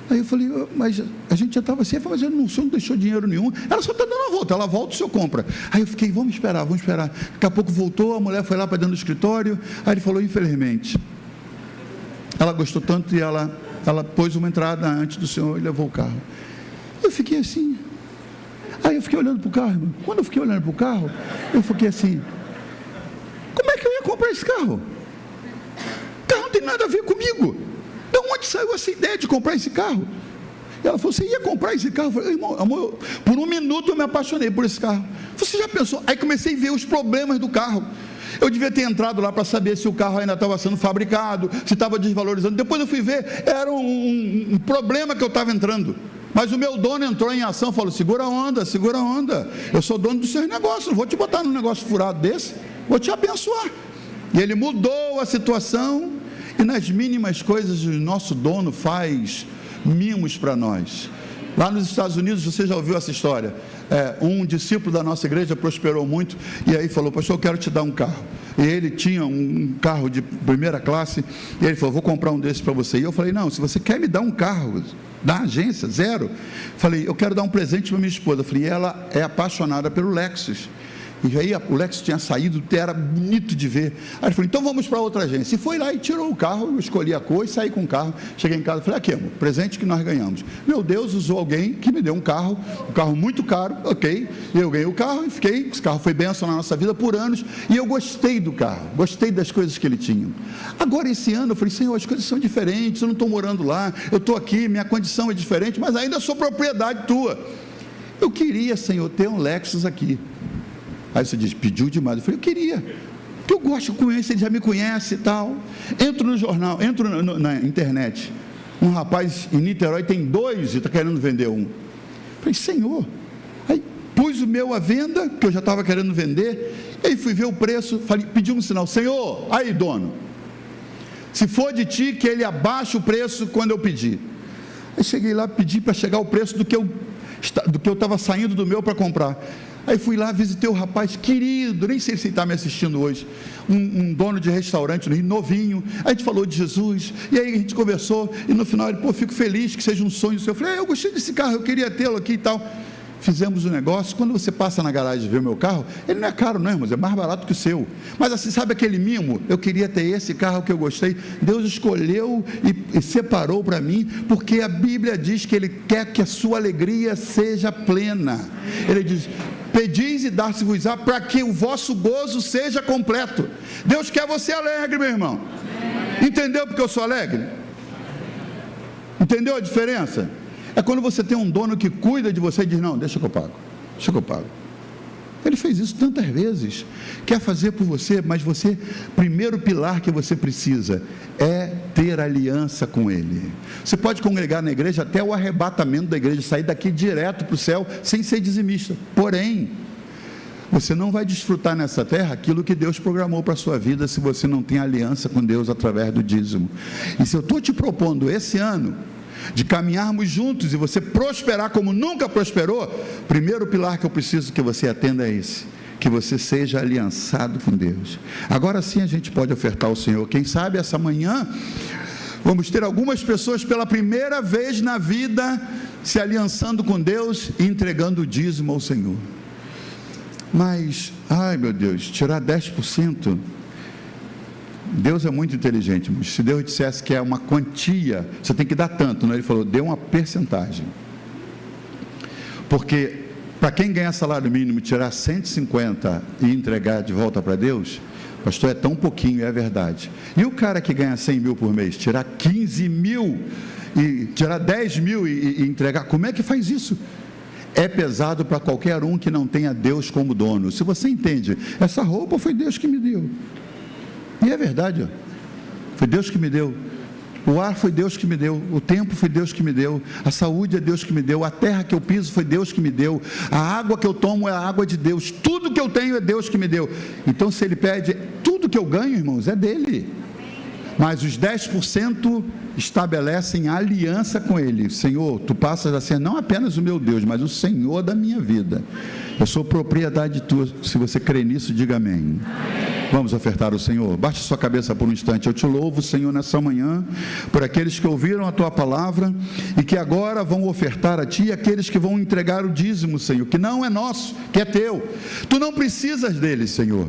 Aí eu falei: mas a gente já estava assim. Eu falei: mas o senhor não deixou dinheiro nenhum, ela só está dando uma volta, ela volta, o senhor compra. Aí eu fiquei: vamos esperar. Daqui a pouco voltou, a mulher foi lá para dentro do escritório. Aí ele falou: infelizmente, ela gostou tanto e ela pôs uma entrada antes do senhor e levou o carro. Eu fiquei assim. Aí eu fiquei olhando para o carro, irmão. Quando eu fiquei olhando para o carro, eu fiquei assim: como é que eu ia comprar esse carro? O carro não tem nada a ver comigo. De onde saiu essa ideia de comprar esse carro? E ela falou: você ia comprar esse carro? Eu falei: irmão, amor, por um minuto eu me apaixonei por esse carro. Você já pensou? Aí comecei a ver os problemas do carro. Eu devia ter entrado lá para saber se o carro ainda estava sendo fabricado, se estava desvalorizando. Depois eu fui ver, era um problema que eu estava entrando. Mas o meu dono entrou em ação, falou: segura a onda, eu sou dono dos seus negócios, não vou te botar num negócio furado desse, vou te abençoar. E ele mudou a situação, e nas mínimas coisas o nosso dono faz mimos para nós. Lá nos Estados Unidos, você já ouviu essa história? Um discípulo da nossa igreja prosperou muito, e aí falou: pastor, eu quero te dar um carro. E ele tinha um carro de primeira classe, e ele falou: vou comprar um desses para você. E eu falei: não, se você quer me dar um carro da agência, zero. Falei: eu quero dar um presente para minha esposa. Falei: ela é apaixonada pelo Lexus. E aí o Lexus tinha saído, era bonito de ver. Aí ele falou, então vamos para outra agência. E foi lá e tirou o carro, eu escolhi a cor e saí com o carro. Cheguei em casa e falei, aqui amor, presente que nós ganhamos. Meu Deus, usou alguém que me deu um carro muito caro, ok. Eu ganhei o carro e fiquei, esse carro foi bênção na nossa vida por anos. E eu gostei do carro, gostei das coisas que ele tinha. Agora esse ano eu falei, Senhor, as coisas são diferentes, eu não estou morando lá, eu estou aqui, minha condição é diferente, mas ainda sou propriedade tua. Eu queria, Senhor, ter um Lexus aqui. Aí você diz, pediu demais. Eu falei, eu queria, porque eu gosto de conhecer, ele já me conhece e tal. Entro no jornal, na internet. Um rapaz em Niterói tem 2 e está querendo vender um. Eu falei, Senhor. Aí pus o meu à venda, que eu já estava querendo vender. E aí fui ver o preço, pedi um sinal, Senhor, aí dono, se for de ti, que ele abaixe o preço quando eu pedir. Aí cheguei lá, pedi para chegar o preço do que eu estava saindo do meu para comprar. Aí fui lá, visitei o rapaz querido, nem sei se ele está me assistindo hoje, um dono de restaurante no Rio, novinho. Aí a gente falou de Jesus, e aí a gente conversou, e no final ele, fico feliz que seja um sonho seu. Eu falei, eu gostei desse carro, eu queria tê-lo aqui e tal. Fizemos um negócio. Quando você passa na garagem e vê o meu carro, ele não é caro não, irmãos, é mais barato que o seu, mas assim, sabe aquele mimo? Eu queria ter esse carro que eu gostei. Deus escolheu e separou para mim, porque a Bíblia diz que Ele quer que a sua alegria seja plena. Ele diz, pedis e dar-se-vos-á, para que o vosso gozo seja completo. Deus quer você alegre, meu irmão. Entendeu porque eu sou alegre? Entendeu a diferença? É quando você tem um dono que cuida de você e diz, não, deixa que eu pago. Ele fez isso tantas vezes, quer fazer por você, mas primeiro pilar que você precisa é ter aliança com Ele. Você pode congregar na igreja até o arrebatamento da igreja, sair daqui direto para o céu, sem ser dizimista, porém, você não vai desfrutar nessa terra aquilo que Deus programou para a sua vida, se você não tem aliança com Deus através do dízimo. E se eu estou te propondo esse ano, de caminharmos juntos e você prosperar como nunca prosperou, primeiro pilar que eu preciso que você atenda é esse, que você seja aliançado com Deus. Agora sim a gente pode ofertar ao Senhor. Quem sabe essa manhã vamos ter algumas pessoas pela primeira vez na vida se aliançando com Deus e entregando o dízimo ao Senhor. Mas, ai meu Deus, tirar 10%, Deus é muito inteligente, mas se Deus dissesse que é uma quantia, você tem que dar tanto, né? Ele falou, dê uma percentagem, porque para quem ganhar salário mínimo, tirar 150 e entregar de volta para Deus, pastor, é tão pouquinho, é verdade. E o cara que ganha 100 mil por mês, tirar 15 mil e tirar 10 mil e entregar, como é que faz isso? É pesado para qualquer um que não tenha Deus como dono. Se você entende, essa roupa foi Deus que me deu. E é verdade, ó. Foi Deus que me deu. O ar foi Deus que me deu, o tempo foi Deus que me deu, a saúde é Deus que me deu, a terra que eu piso foi Deus que me deu, a água que eu tomo é a água de Deus, tudo que eu tenho é Deus que me deu. Então se Ele pede, tudo que eu ganho, irmãos, é dele. Mas os 10% estabelecem aliança com Ele. Senhor, Tu passas a ser não apenas o meu Deus, mas o Senhor da minha vida. Eu sou propriedade Tua. Se você crê nisso, diga amém. Vamos ofertar ao Senhor. Baixe sua cabeça por um instante. Eu te louvo, Senhor, nessa manhã, por aqueles que ouviram a Tua palavra e que agora vão ofertar a Ti, e aqueles que vão entregar o dízimo, Senhor, que não é nosso, que é Teu. Tu não precisas dele, Senhor,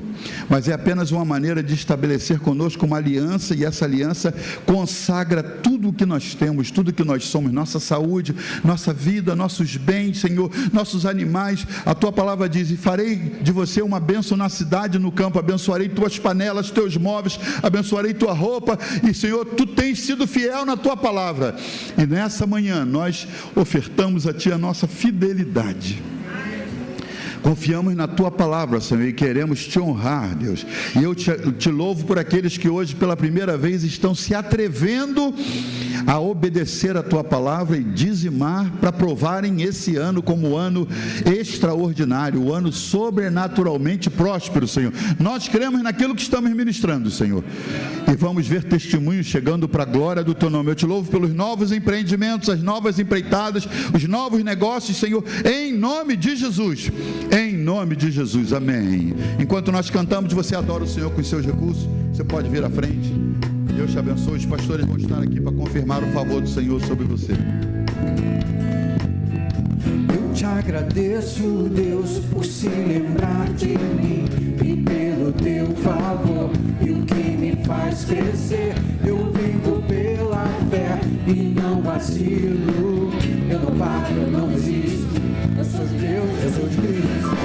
mas é apenas uma maneira de estabelecer conosco uma aliança, e essa aliança consagra tudo o que nós temos, tudo o que nós somos, nossa saúde, nossa vida, nossos bens, Senhor, nossos animais. A Tua palavra diz, e farei de você uma bênção na cidade e no campo, abençoarei tuas panelas, teus móveis, abençoarei tua roupa, e Senhor, Tu tens sido fiel na Tua palavra, e nessa manhã nós ofertamos a Ti a nossa fidelidade. Confiamos na Tua palavra, Senhor, e queremos Te honrar, Deus. E eu te louvo por aqueles que hoje pela primeira vez estão se atrevendo a obedecer a Tua palavra e dizimar, para provarem esse ano como ano extraordinário, o ano sobrenaturalmente próspero, Senhor. Nós cremos naquilo que estamos ministrando, Senhor, e vamos ver testemunhos chegando para a glória do Teu nome. Eu te louvo pelos novos empreendimentos, as novas empreitadas, os novos negócios, Senhor, em nome de Jesus. Em nome de Jesus, amém. Enquanto nós cantamos, você adora o Senhor com os seus recursos, você pode vir à frente. Deus te abençoe. Os pastores vão estar aqui para confirmar o favor do Senhor sobre você. Eu te agradeço, Deus, por se lembrar de mim e pelo teu favor e o que me faz crescer. Eu vivo pela fé e não vacilo. Eu não paro, eu não resisto. Eu sou de Deus, eu sou de Cristo.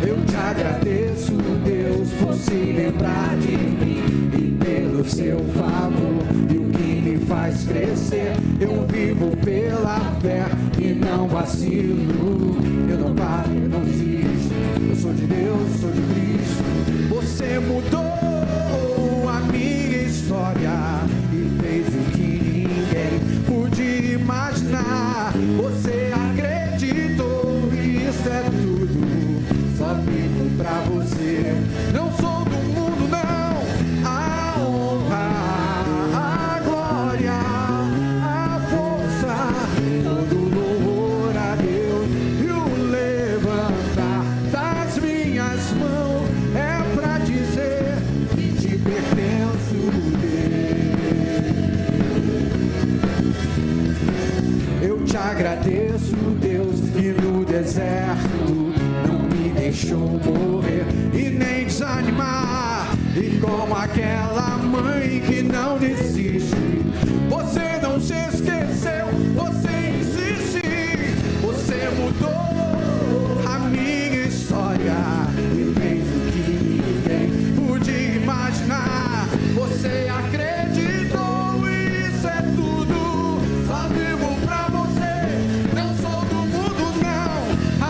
Eu te agradeço, Deus, por se lembrar de mim e pelo seu favor e o que me faz crescer. Eu vivo pela fé e não vacilo. Eu não paro, eu não desisto. Eu sou de Deus, eu sou de Cristo. Você mudou a minha história e fez o que ninguém podia imaginar. Você acreditou e isso é tudo. Só vivo pra você. Não sou do mundo, não. A honra, a glória, a força, todo louvor a Deus e o levantar das minhas mãos é pra dizer que te pertenço, Deus. Eu te agradeço, Deus, que no deserto deixou morrer e nem desanimar. E como aquela mãe que não desiste, você não se esqueceu, você insiste. Você mudou a minha história e fez o que ninguém podia imaginar. Você acreditou e isso é tudo. Só vivo pra você. Não sou do mundo, não. A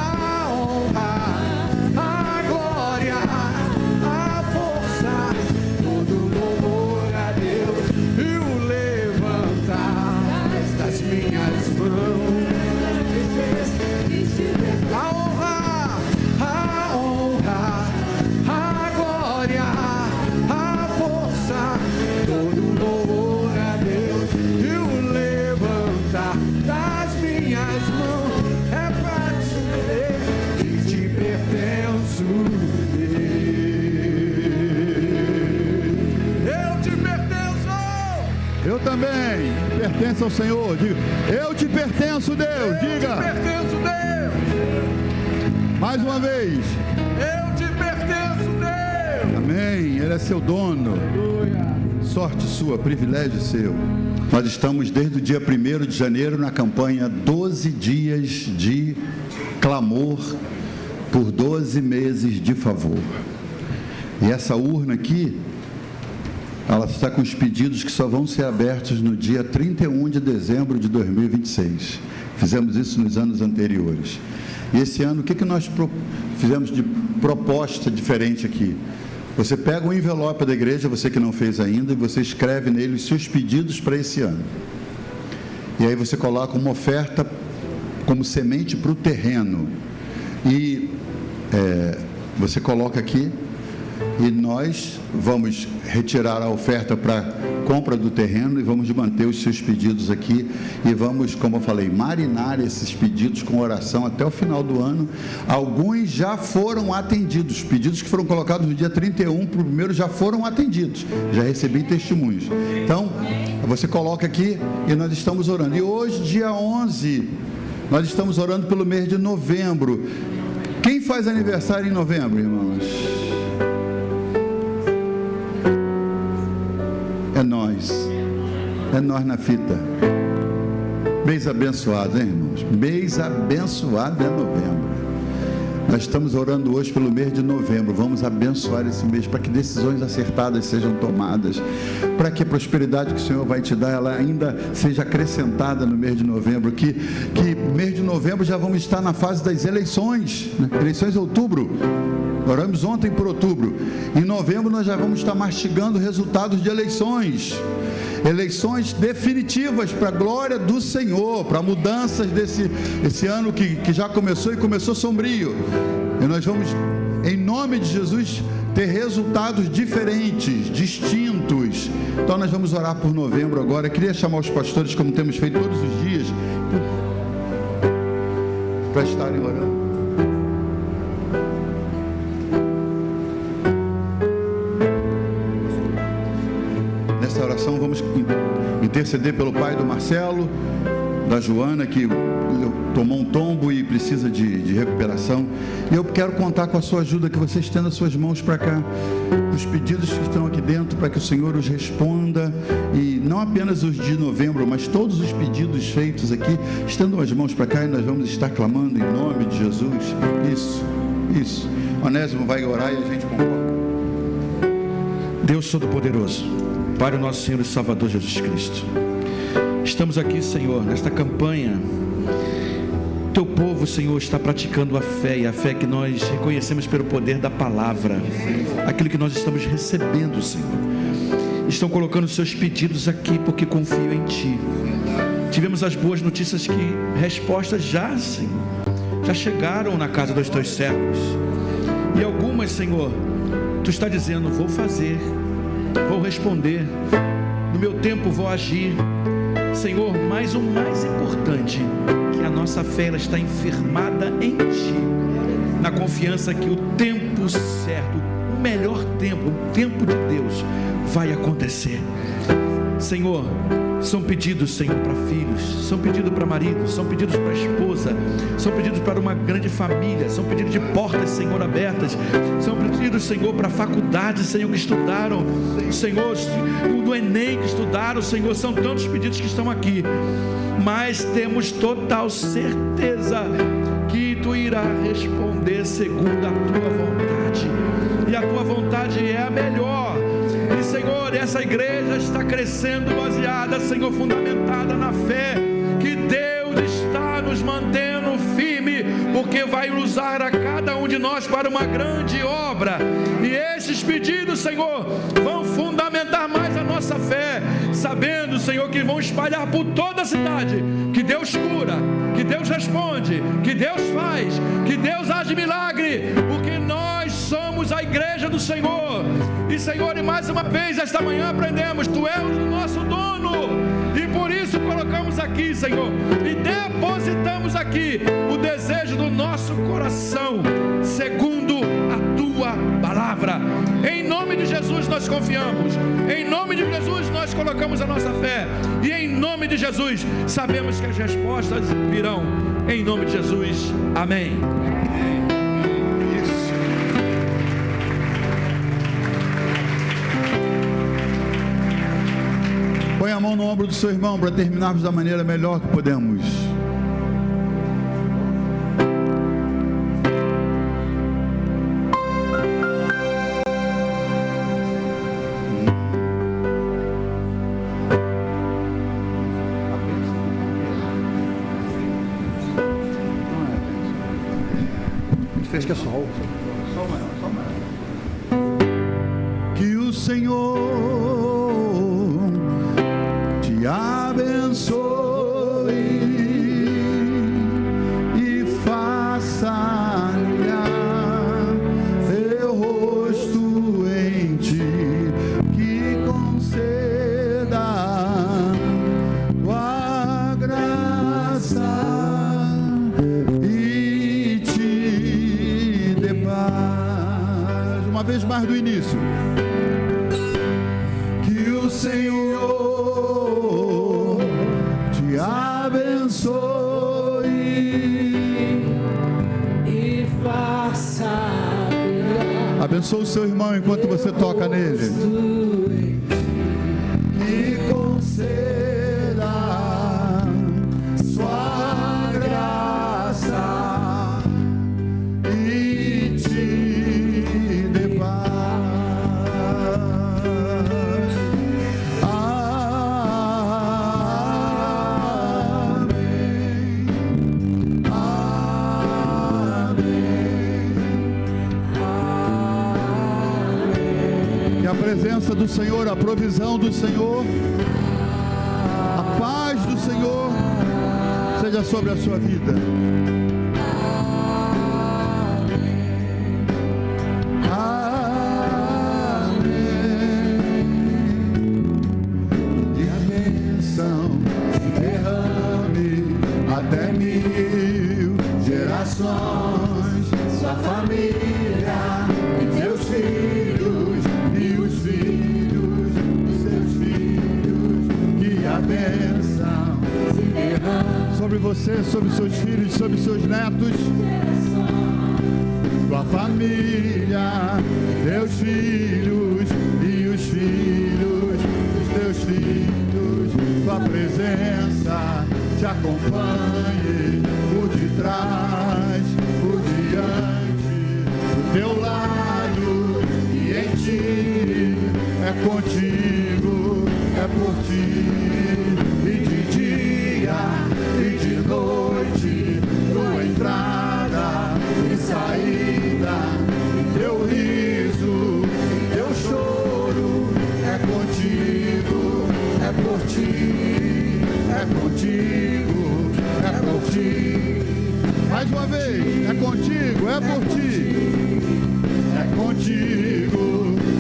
honra, eu também pertenço ao Senhor. Diga, eu te pertenço, Deus. Diga, eu te pertenço, Deus. Mais uma vez, eu te pertenço, Deus. Amém. Ele é seu dono. Aleluia. Sorte sua, privilégio seu. Nós estamos desde o dia 1º de janeiro na campanha 12 dias de clamor por 12 meses de favor. E essa urna aqui, ela está com os pedidos que só vão ser abertos no dia 31 de dezembro de 2026. Fizemos isso nos anos anteriores. E esse ano, o que nós fizemos de proposta diferente aqui? Você pega um envelope da igreja, você que não fez ainda, e você escreve nele os seus pedidos para esse ano. E aí você coloca uma oferta como semente para o terreno. E você coloca aqui, e nós vamos retirar a oferta para compra do terreno e vamos manter os seus pedidos aqui e vamos, como eu falei, marinar esses pedidos com oração até o final do ano. Alguns já foram atendidos, pedidos que foram colocados no dia 31 para o primeiro já foram atendidos, já recebi testemunhos. Então, você coloca aqui e nós estamos orando. E hoje, dia 11, nós estamos orando pelo mês de novembro. Quem faz aniversário em novembro, irmãos? É nós na fita. Mês abençoado, hein, irmãos? Mês abençoado é novembro. Nós estamos orando hoje pelo mês de novembro. Vamos abençoar esse mês para que decisões acertadas sejam tomadas, para que a prosperidade que o Senhor vai te dar, ela ainda seja acrescentada no mês de novembro. Que mês de novembro já vamos estar na fase das eleições, né? Eleições em outubro. Oramos ontem por outubro. Em novembro nós já vamos estar mastigando resultados de eleições definitivas para a glória do Senhor, para mudanças desse ano que já começou e começou sombrio. E nós vamos, em nome de Jesus, ter resultados diferentes, distintos. Então nós vamos orar por novembro agora. Eu queria chamar os pastores, como temos feito todos os dias, para estarem orando. interceder pelo pai do Marcelo, da Joana, que tomou um tombo e precisa de recuperação. E eu quero contar com a sua ajuda, que você estenda suas mãos para cá, os pedidos que estão aqui dentro, para que o Senhor os responda, e não apenas os de novembro, mas todos os pedidos feitos aqui. Estendam as mãos para cá e nós vamos estar clamando em nome de Jesus. Isso. Onésimo vai orar e a gente concorda. Deus Todo-Poderoso, Pai do nosso Senhor e Salvador Jesus Cristo, estamos aqui, Senhor, nesta campanha. Teu povo, Senhor, está praticando a fé, e a fé que nós reconhecemos pelo poder da palavra, aquilo que nós estamos recebendo, Senhor. Estão colocando seus pedidos aqui porque confiam em Ti. Tivemos as boas notícias que respostas já, Senhor, já chegaram na casa dos Teus servos, e algumas, Senhor, Tu está dizendo: vou fazer, vou responder, no meu tempo vou agir, Senhor. Mas o mais importante, que a nossa fé ela está firmada em Ti, na confiança que o tempo certo, o melhor tempo, o tempo de Deus vai acontecer. Senhor, são pedidos, Senhor, para filhos, são pedidos para maridos, são pedidos para esposa, são pedidos para uma grande família, são pedidos de portas, Senhor, abertas, são pedidos, Senhor, para faculdades, Senhor, que estudaram, Senhor, do Enem que estudaram, Senhor. São tantos pedidos que estão aqui, mas temos total certeza que Tu irá responder segundo a Tua vontade, e a Tua vontade é a melhor. E, Senhor, essa igreja está crescendo baseada, Senhor, fundamentada na fé, que Deus está nos mantendo firme, porque vai usar a cada um de nós para uma grande obra. E esses pedidos, Senhor, vão fundamentar mais a nossa fé, sabendo, Senhor, que vão espalhar por toda a cidade que Deus cura, que Deus responde, que Deus faz, que Deus age milagre, porque nós somos a igreja do Senhor. E, Senhor, e mais uma vez esta manhã aprendemos: Tu és o nosso dono, e por isso colocamos aqui, Senhor, e depositamos aqui o desejo do nosso coração, segundo a Tua palavra. Em nome de Jesus nós confiamos, em nome de Jesus nós colocamos a nossa fé, e em nome de Jesus sabemos que as respostas virão. Em nome de Jesus, amém. Põe a mão no ombro do seu irmão para terminarmos da maneira melhor que podemos. Fez que é sol. Que o Senhor te abençoe e faça brilhar seu rosto em ti, que conceda tua graça e te dê paz. Uma vez mais do início. Que o Senhor te abençoe e faça brilhar. Abençoe o seu irmão enquanto você toca nele. E conceda sua graça e te dê paz. A presença do Senhor, a provisão do Senhor, a paz do Senhor seja sobre a sua vida. Amém. E a bênção se derrame até 1000 gerações, sua família e seus filhos, e os filhos dos seus filhos, que a bênção você, sobre seus filhos, sobre seus netos, tua família, teus filhos e os filhos dos teus filhos. Tua presença te acompanhe por detrás, por diante, do teu lado e em ti. É contigo, é por ti, e de dia e de noite, tua entrada e saída, e teu riso, e teu choro. É contigo, é por ti, é contigo, é por ti. Mais uma vez, é contigo, é por ti, é contigo,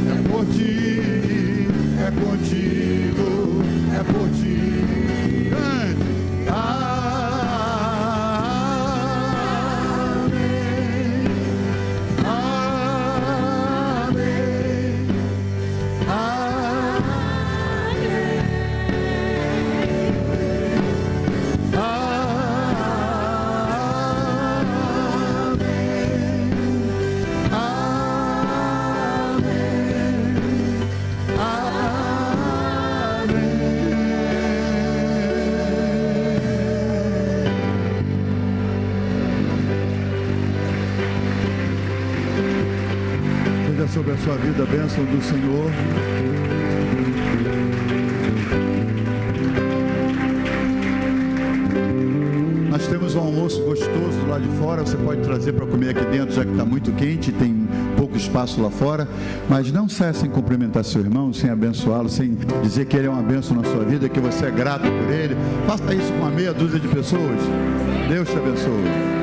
é por ti, é contigo, é por ti. Cante. Amém, amém, Seja sobre a sua vida a bênção do Senhor. Nós temos um almoço gostoso lá de fora, você pode trazer para comer aqui dentro, já que está muito quente, tem pouco espaço lá fora, mas não saia sem cumprimentar seu irmão, sem abençoá-lo, sem dizer que ele é uma bênção na sua vida, que você é grato por ele. Faça isso com uma meia dúzia de pessoas. Deus te abençoe.